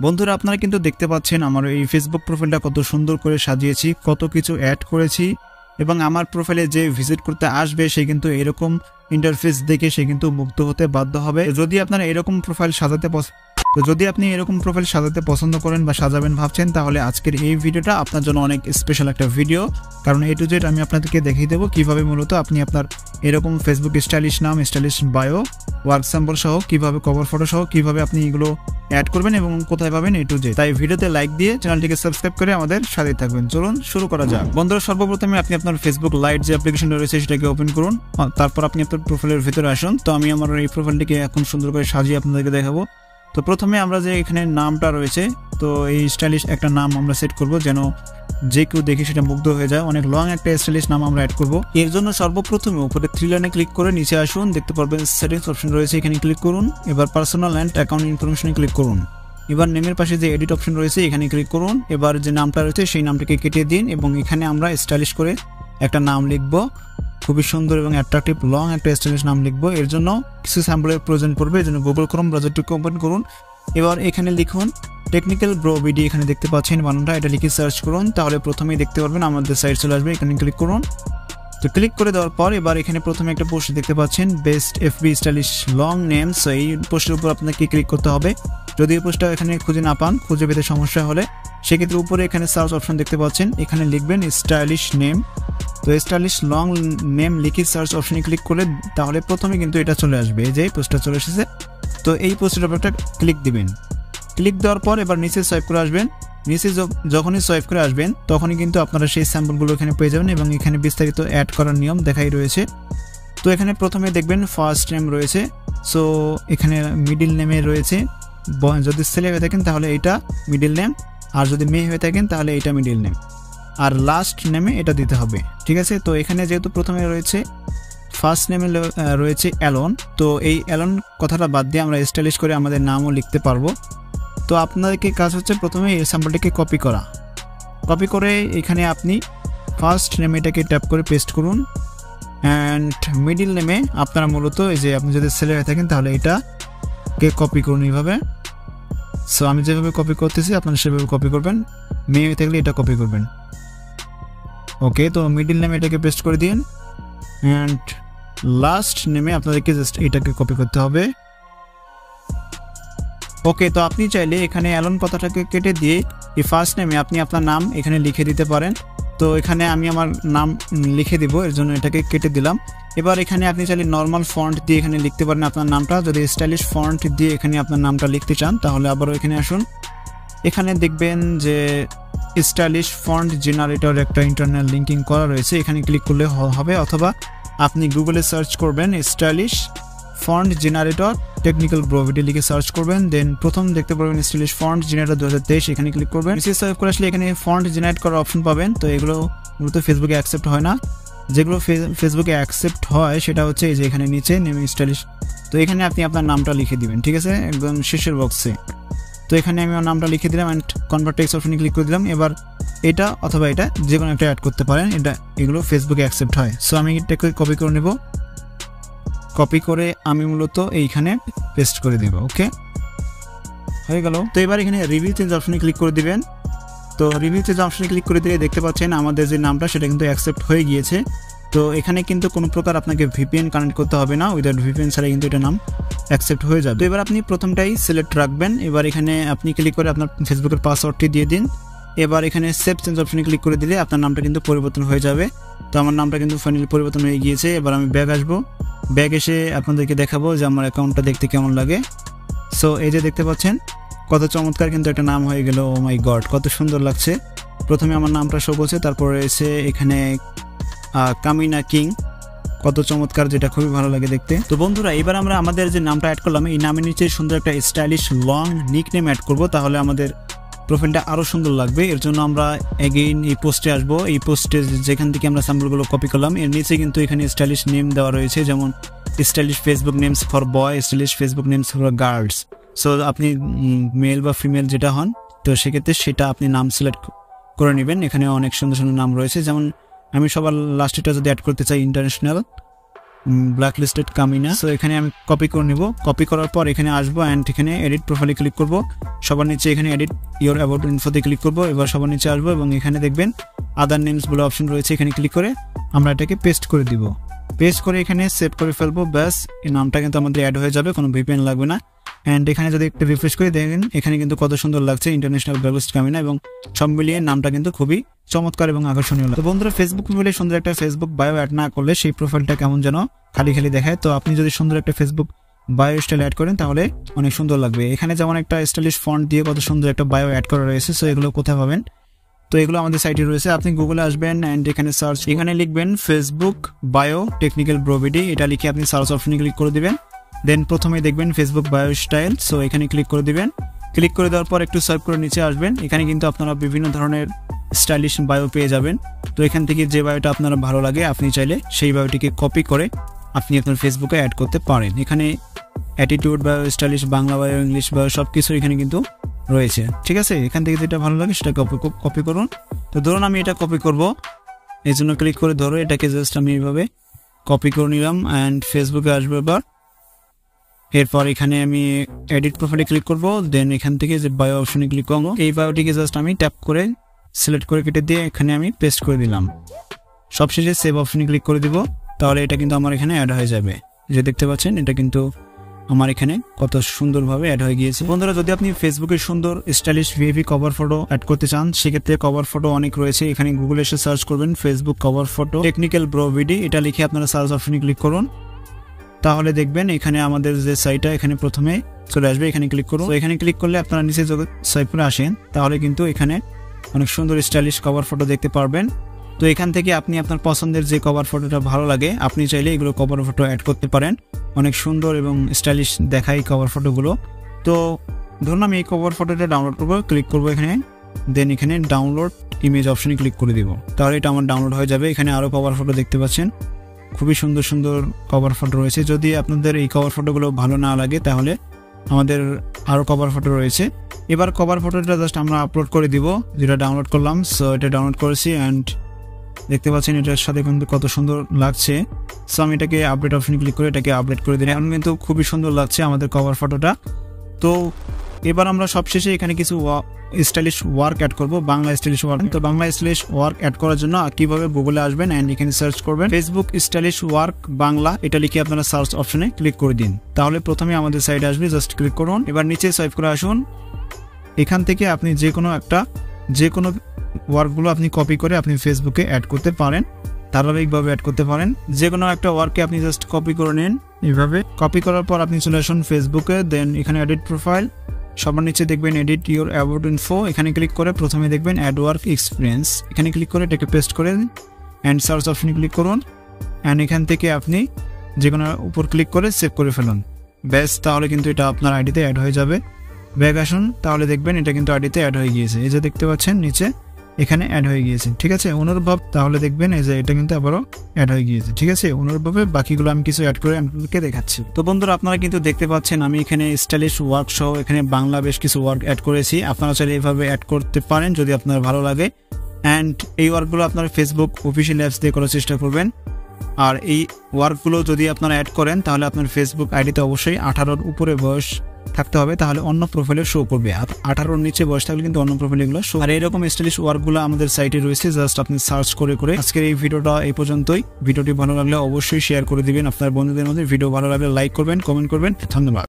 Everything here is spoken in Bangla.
বন্ধুরা আপনারা কিন্তু দেখতে পাচ্ছেন আমার এই ফেসবুক প্রোফাইলটা কত সুন্দর করে সাজিয়েছি, কত কিছু অ্যাড করেছি এবং আমার প্রোফাইলে যে ভিজিট করতে আসবে সে কিন্তু এরকম ইন্টারফেস দেখে সে কিন্তু মুগ্ধ হতে বাধ্য হবে। যদি আপনারা এরকম প্রোফাইল সাজাতে পছন্দ করেন বা সাজাবেন ভাবছেন, তাহলে আজকের এই ভিডিওটা আপনার জন্য অনেক স্পেশাল একটা ভিডিও। কারণ A to Z আমি আপনাদেরকে দেখিয়ে দেবো কিভাবে মূলত আপনি আপনার এরকম ফেসবুক স্টাইলিশ নাম, স্টাইলিশ বায়ো, ওয়ার্ক স্যাম্পল সহ কিভাবে কভার ফটো সহ কিভাবে আপনি এগুলো অ্যাড করবেন এবং কোথায় পাবেন A to Z। তাই ভিডিওতে লাইক দিয়ে চ্যানেলটিকে সাবস্ক্রাইব করে আমাদের সাথে থাকবেন। চলুন শুরু করা যাক। বন্ধুরা সর্বপ্রথমে আপনি আপনার ফেসবুক লাইট যে অ্যাপ্লিকেশনটা রয়েছে সেটাকে ওপেন করুন, তারপর আপনি আপনার প্রোফাইলের ভিতরে আসুন। তো আমি আমার এই প্রোফাইলটিকে এখন সুন্দর করে সাজিয়ে আপনাদেরকে দেখাবো। তো প্রথমে আমরা যে এখানে নামটা রয়েছে, তো এই স্টাইলিশ একটা নাম আমরা সেট করব যেন যে কেউ দেখে সেটা মুগ্ধ হয়ে যায়। অনেক লং একটা স্টাইলিশ নাম আমরা অ্যাড করব। এর জন্য সর্বপ্রথমে উপরে 3 লাইনে ক্লিক করে নিচে আসুন, দেখতে পারবেন সেটিংস অপশন রয়েছে, এখানে ক্লিক করুন। এবার পার্সোনাল অ্যান্ড অ্যাকাউন্ট ইনফরমেশনে ক্লিক করুন। এবার নেমের পাশে যে এডিট অপশন রয়েছে এখানে ক্লিক করুন। এবার যে নামটা রয়েছে সেই নামটাকে কেটে দিন এবং এখানে আমরা স্টাইলিশ করে একটা নাম লিখব, খুবই সুন্দর এবং অ্যাট্রাকটিভ লং একটা স্টাইলিশ নাম লিখব। এর জন্য কিছু স্যাম্পলের প্রয়োজন পড়বে, এর জন্য গুগল ক্রোম ব্রাউজারটিকে ওপেন করুন। এবার এখানে লিখুন টেকনিক্যাল ব্রো বিডি, এখানে দেখতে পাচ্ছেন বানানটা, এটা লিখে সার্চ করুন, তাহলে প্রথমেই দেখতে পারবেন আমাদের সাইট চলে আসবে। এখানে ক্লিক করুন। তো ক্লিক করে দেওয়ার পর এবার এখানে প্রথমে একটা পোস্ট দেখতে পাচ্ছেন, best FB stylish long name. So এই পোস্টের উপর আপনাকে ক্লিক করতে হবে। যদি এই পোস্টটা এখানে খুঁজে না পান, খুঁজে পেতে সমস্যা হলে সেক্ষেত্রে উপরে এখানে সার্চ অপশন দেখতে পাচ্ছেন, এখানে লিখবেন স্টাইলিশ নেম। তো স্টাইলিশ লং নেম লিখে সার্চ অপশনে ক্লিক করলে তাহলে প্রথমে কিন্তু এটা চলে আসবে, এই যে পোস্টটা চলে এসেছে। তো এই পোস্টের উপর একটা ক্লিক দিবেন। ক্লিক দেওয়ার পর এবার নিচে সোয়াইপ করে আসবেন। নিচে যখনই সোয়াইপ করে আসবেন তখনই কিন্তু আপনারা সেই স্যাম্পলগুলো এখানে পেয়ে যাবেন এবং এখানে বিস্তারিত অ্যাড করার নিয়ম দেখাই রয়েছে। তো এখানে প্রথমে দেখবেন ফার্স্ট নেম রয়েছে, সো এখানে মিডিল নেমে রয়েছে, যদি ছেলে হয়ে থাকেন তাহলে এইটা মিডিল নেম, আর যদি মেয়ে হয়ে থাকেন তাহলে এইটা মিডিল নেম, আর লাস্ট নেমে এটা দিতে হবে, ঠিক আছে। তো এখানে যেহেতু প্রথমে রয়েছে ফার্স্ট নেমে রয়েছে অ্যালন, তো এই অ্যালন কথাটা বাদ দিয়ে আমরা স্টাইলিশ করে আমাদের নামও লিখতে পারবো। তো আপনাদেরকে কাজ হচ্ছে প্রথমে এই স্যাম্পলটিকে কপি করা। কপি করে এখানে আপনি ফার্স্ট নেমে এটাকে ট্যাপ করে পেস্ট করুন অ্যান্ড মিডিল নেমে আপনারা মূলত এই যে আপনি যদি ছেলে হয়ে থাকেন তাহলে এটাকে কপি করুন এইভাবে। সো আমি যেভাবে কপি করতেছি আপনারা সেভাবে কপি করবেন, মেয়ে হয়ে থাকলে এটা কপি করবেন। ওকে, তো মিডিল নেমে এটাকে পেস্ট করে দিন অ্যান্ড লাস্ট নেমে আপনাদেরকে জাস্ট এটাকে কপি করতে হবে। ওকে, তো আপনি চাইলে এখানে অ্যালন কথাটাকে কেটে দিয়ে এই ফার্স্ট নেমে আপনি আপনার নাম এখানে লিখে দিতে পারেন। তো এখানে আমি আমার নাম লিখে দিব, এর জন্য এটাকে কেটে দিলাম। এবার এখানে আপনি চাইলে নর্মাল ফন্ট দিয়ে এখানে লিখতে পারেন আপনার নামটা। যদি স্টাইলিশ ফন্ট দিয়ে এখানে আপনার নামটা লিখতে চান তাহলে আবারও এখানে আসুন। এখানে দেখবেন যে স্টাইলিশ ফন্ট জেনারেটর একটা ইন্টারনাল লিঙ্কিং করা রয়েছে, এখানে ক্লিক করলে হবে, অথবা আপনি গুগলে সার্চ করবেন stylish font generator technical bro BD লিখে সার্চ করবেন, দেন প্রথম দেখতে পারবেন স্টাইলিশ ফন্ট জেনারেটর 2023, এখানে ক্লিক করবেন। নিচে সোয়াইপ করে আসলে এখানে ফন্ট জেনারেট করার অপশন পাবেন। তো এগুলো মূলত ফেসবুকে অ্যাকসেপ্ট হয় না, যেগুলো ফেসবুকে অ্যাকসেপ্ট হয় সেটা হচ্ছে এই যে এখানে নিচে নেম স্টাইলিশ। তো এখানে আপনি আপনার নামটা লিখে দিবেন, ঠিক আছে, একদম শেষের বক্সে। তো এখানে আমি আমার নামটা লিখে দিলাম অ্যান্ড কনভার্ট টেক্সট অপশনে ক্লিক করে দিলাম। এবার এটা অথবা এটা যে কোনো একটা অ্যাড করতে পারেন, এগুলো ফেসবুকে অ্যাকসেপ্ট হয়। সো আমি এটাকে কপি করে নেব, কপি করে আমি মূলত এইখানে পেস্ট করে দেব। ওকে, হয়ে গেল। তো এবার এখানে রিভিউ চেঞ্জ অপশনে ক্লিক করে দিবেন। তো রিভিউ চেঞ্জ অপশনে ক্লিক করে দিলে দেখতে পাচ্ছেন আমাদের যে নামটা সেটা কিন্তু অ্যাকসেপ্ট হয়ে গিয়েছে। তো এখানে কিন্তু কোনো প্রকার আপনাকে ভিপিএন কানেক্ট করতে হবে না, উইদাউট ভিপিএন ছাড়া কিন্তু এটা নাম অ্যাকসেপ্ট হয়ে যাবে। তো এবার আপনি প্রথমটাই সিলেক্ট রাখবেন। এবার এখানে আপনি ক্লিক করে আপনার ফেসবুকের পাসওয়ার্ডটি দিয়ে দিন। এবার এখানে সেভ চেঞ্জ অপশনে ক্লিক করে দিলে আপনার নামটা কিন্তু পরিবর্তন হয়ে যাবে। তো আমার নামটা কিন্তু ফাইনালি পরিবর্তন হয়ে গিয়েছে। এবার আমি ব্যাগ আসবো, ব্যাগ এসে আপনাদেরকে দেখাবো যে আমার অ্যাকাউন্টটা দেখতে কেমন লাগে। সো এই যে দেখতে পাচ্ছেন কত চমৎকার কিন্তু একটা নাম হয়ে গেল। ও মাই গড, কত সুন্দর লাগছে। প্রথমে আমার নামটা শো করছে, তারপরে এসে এখানে কামিনা কিং, কত চমৎকার, যেটা খুবই ভালো লাগে দেখতে। তো বন্ধুরা এবার আমরা আমাদের যে নামটা অ্যাড করলাম এই নামের নিচে সুন্দর একটা stylish long nickname add করবো, তাহলে আমাদের প্রোফাইলটা আরও সুন্দর লাগবে। এর জন্য আমরা এগেইন এই পোস্টে আসবো। এই পোস্টে যেখান থেকে আমরা স্যাম্পলগুলো কপি করলাম এর নিচে কিন্তু এখানে স্টাইলিশ নেম দেওয়া রয়েছে, যেমন stylish Facebook names for boy, stylish Facebook names for girls. So আপনি মেল বা ফিমেল যেটা হন, তো সেক্ষেত্রে সেটা আপনি নাম সিলেক্ট করে নেবেন। এখানে অনেক সুন্দর সুন্দর নাম রয়েছে, যেমন আমি সবার লাস্টেটা যদি অ্যাড করতে চাই ইন্টারন্যাশনাল ব্ল্যাক লিস্টেড কামিনা। সো এখানে আমি কপি করে নিব। কপি করার পর এখানে আসবো অ্যান্ড এখানে এডিট প্রোফাইলে ক্লিক করব। সবার নিচে এখানে এডিট ইওর অ্যাবাউট ইনফোতে ক্লিক করব। এবার সবার নিচে আসবো এবং এখানে দেখবেন আদার নেমস বলে অপশন রয়েছে, এখানে ক্লিক করে আমরা এটাকে পেস্ট করে দিব। পেস্ট করে এখানে সেভ করে ফেলবো। ব্যাস এই নামটা কিন্তু আমাদের অ্যাড হয়ে যাবে, কোনো ভিপিএন লাগবে না। অ্যান্ড এখানে যদি একটু রিফ্রেশ করে দেখেন এখানে কিন্তু কত সুন্দর লাগছে, ইন্টারন্যাশনাল ব্ল্যাক লিস্ট কামিনা, এবং সব মিলিয়ে নামটা কিন্তু খুবই চমৎকার এবং আকর্ষণীয়। তো বন্ধুরা, ফেসবুক মিলে সুন্দর একটা ফেসবুক বায়ো অ্যাড না করলে সেই প্রোফাইলটা কেমন যেন খালি খালি দেখায়। তো আপনি যদি সুন্দর একটা ফেসবুক বায়ো স্টাইল অ্যাড করেন তাহলে অনেক সুন্দর লাগবে। এখানে যেমন একটা স্টাইলিশ ফন্ট দিয়ে কত সুন্দর একটা বায়ো অ্যাড করা রয়েছে। সো এগুলো কোথায় পাবেন? তো এগুলো আমাদের সাইটে রয়েছে। আপনি গুগলে আসবেন অ্যান্ড এখানে সার্চ, এখানে লিখবেন ফেসবুক বায়ো টেকনিক্যাল ব্রো ভিডি, এটা লিখে আপনি সার্চ অপশনে ক্লিক করে দিবেন। দেন প্রথমে দেখবেন ফেসবুক বায়ো স্টাইল। সো এখানে ক্লিক করে দিবেন। ক্লিক করে দেওয়ার পর একটু সোয়াইপ করে নিচে আসবেন। এখানে কিন্তু আপনারা বিভিন্ন ধরনের স্টাইলিশ বায়ো পেয়ে যাবেন। তো এখান থেকে যে বায়োটা আপনার ভালো লাগে আপনি চাইলে সেই বায়োটিকে কপি করে আপনি আপনার ফেসবুকে অ্যাড করতে পারেন। এখানে attitude bio, stylish Bangla bio, English bio সব কিছু এখানে কিন্তু রয়েছে। ঠিক আছে, এখান থেকে যেটা ভালো লাগে সেটা কপি করুন। তো ধরুন আমি এটা কপি করব, এই জন্য ক্লিক করে ধরো এটাকে জাস্ট আমি এইভাবে কপি করে নিলাম অ্যান্ড ফেসবুকে আসবো। এবার এরপর এখানে আমি এডিট প্রোফাইলে ক্লিক করব। দেন এখান থেকে যে বায়ো অপশনে ক্লিক করবো, এই বায়োটিকে জাস্ট আমি ট্যাপ করে সিলেক্ট করে কেটে দিয়ে এখানে আমি পেস্ট করে দিলাম। সবশেষে সেভ অপশনে ক্লিক করে দিব, তাহলে এটা কিন্তু আমার এখানে অ্যাড হয়ে যাবে। যে দেখতে পাচ্ছেন এটা কিন্তু আমার এখানে কত সুন্দরভাবে অ্যাড হয়ে গিয়েছে। বন্ধুরা, যদি আপনি ফেসবুকে সুন্দর stylish VIP cover photo add করতে চান সেক্ষেত্রে কভার ফটো অনেক রয়েছে। এখানে গুগলে এসে সার্চ করবেন Facebook cover photo technical bro ভিডি, এটা লিখে আপনারা সার্চ অপশনে ক্লিক করুন। তাহলে দেখবেন এখানে আমাদের যে সাইটটা এখানে প্রথমে চলে আসবে, এখানে ক্লিক করুন। তো এখানে ক্লিক করলে আপনারা নিচে সোয়াইপ করে আসেন, তাহলে কিন্তু এখানে অনেক সুন্দর স্টাইলিশ কভার ফটো দেখতে পারবেন। তো এখান থেকে আপনি আপনার পছন্দের যে কভার ফটোটা ভালো লাগে আপনি চাইলে এগুলো কভার ফটো অ্যাড করতে পারেন। অনেক সুন্দর এবং স্টাইলিশ দেখায় কভার ফটোগুলো। তো ধরুন আমি এই কভার ফটোটা ডাউনলোড করবো, ক্লিক করবো এখানে। দেন এখানে ডাউনলোড ইমেজ অপশনে ক্লিক করে দিব, তাহলে এটা আমার ডাউনলোড হয়ে যাবে। এখানে আরও কভার ফটো দেখতে পাচ্ছেন, খুবই সুন্দর সুন্দর কভার ফটো রয়েছে। যদি আপনাদের এই কভার ফটোগুলো ভালো না লাগে তাহলে আমাদের আরও কভার ফটো রয়েছে। এবার কভার ফটোটা জাস্ট আমরা আপলোড করে দিব যেটা ডাউনলোড করলাম। সো এটা ডাউনলোড করেছি অ্যান্ড দেখতে পাচ্ছেন এটার সাথে কিন্তু কত সুন্দর লাগছে। সো আমি এটাকে আপডেট অপশনে ক্লিক করে এটাকে আপডেট করে দিই। এখন কিন্তু খুবই সুন্দর লাগছে আমাদের কভার ফটোটা। তো এবার আমরা সবশেষে এখানে কিছু স্টাইলিশ ওয়ার্ক অ্যাড করব, বাংলা স্টাইলিশ ওয়ার্ক। তো বাংলা স্টাইলিশ ওয়ার্ক অ্যাড করার জন্য কিভাবে গুগলে আসবেন অ্যান্ড এখানে সার্চ করবেন ফেসবুক স্টাইলিশ ওয়ার্ক বাংলা, এটা লিখে আপনারা সার্চ অপশনে ক্লিক করে দিন। তাহলে প্রথমে আমাদের সাইডে আসবে, জাস্ট ক্লিক করুন। এবার নিচে সোয়াইপ করে আসুন। এখান থেকে আপনি যে কোনো ওয়ার্কগুলো আপনি কপি করে আপনি ফেসবুকে অ্যাড করতে পারেন, ধারাবাহিকভাবে অ্যাড করতে পারেন। যে কোনো একটা ওয়ার্ককে আপনি জাস্ট কপি করে নিন এইভাবে। কপি করার পর আপনি চলে আসুন ফেসবুকে। দেন এখানে এডিট প্রোফাইল, সবার নিচে দেখবেন এডিট ইওর অ্যাবাউট ইনফো, এখানে ক্লিক করে প্রথমে দেখবেন অ্যাড ওয়ার্ক এক্সপিরিয়েন্স, এখানে ক্লিক করে এটাকে পেস্ট করে অ্যান্ড সার্চ অপশনে ক্লিক করুন। অ্যান্ড এখান থেকে আপনি যে কোনো উপর ক্লিক করে সেভ করে ফেলুন। ব্যাস, তাহলে কিন্তু এটা আপনার আইডিতে অ্যাড হয়ে যাবে। ব্যাক আসুন, তাহলে দেখবেন এটা কিন্তু আইডিতে অ্যাড হয়ে গিয়েছে। এই যে দেখতে পাচ্ছেন নিচে এখানে অ্যাড হয়ে গিয়েছে। ঠিক আছে, অনুরূপভাবে তাহলে দেখবেন এই যে এটা কিন্তু আবারও অ্যাড হয়ে গিয়েছে। ঠিক আছে, অনুরূপভাবে বাকিগুলো আমি কিছু অ্যাড করে আপনাদেরকে দেখাচ্ছি। তো বন্ধুরা, আপনারা কিন্তু দেখতে পাচ্ছেন আমি এখানে স্টাইলিশ ওয়ার্ক সহ এখানে বাংলা বেশ কিছু ওয়ার্ক অ্যাড করেছি। আপনারা চাইলে এইভাবে অ্যাড করতে পারেন যদি আপনার ভালো লাগে। অ্যান্ড এই ওয়ার্কগুলো আপনারা ফেসবুক অফিসিয়াল অ্যাপস দিয়ে করার চেষ্টা করবেন। আর এই ওয়ার্কগুলো যদি আপনারা অ্যাড করেন তাহলে আপনার ফেসবুক আইডিতে অবশ্যই 18-র উপরে বয়স থাকতে হবে, তাহলে অন্য প্রোফাইলে শো করবে। 18-র নিচে বয়স থাকলে কিন্তু অন্য প্রোফাইলে এগুলো শো। আর এরকম স্টাইলিশ ওয়ার্কগুলো আমাদের সাইটে রয়েছে, জাস্ট আপনি সার্চ করে করে। আজকের এই ভিডিওটা এই পর্যন্তই। ভিডিওটি ভালো লাগলে অবশ্যই শেয়ার করে দিবেন আপনার বন্ধুদের মধ্যে। ভিডিও ভালো লাগলে লাইক করবেন, কমেন্ট করবেন। ধন্যবাদ।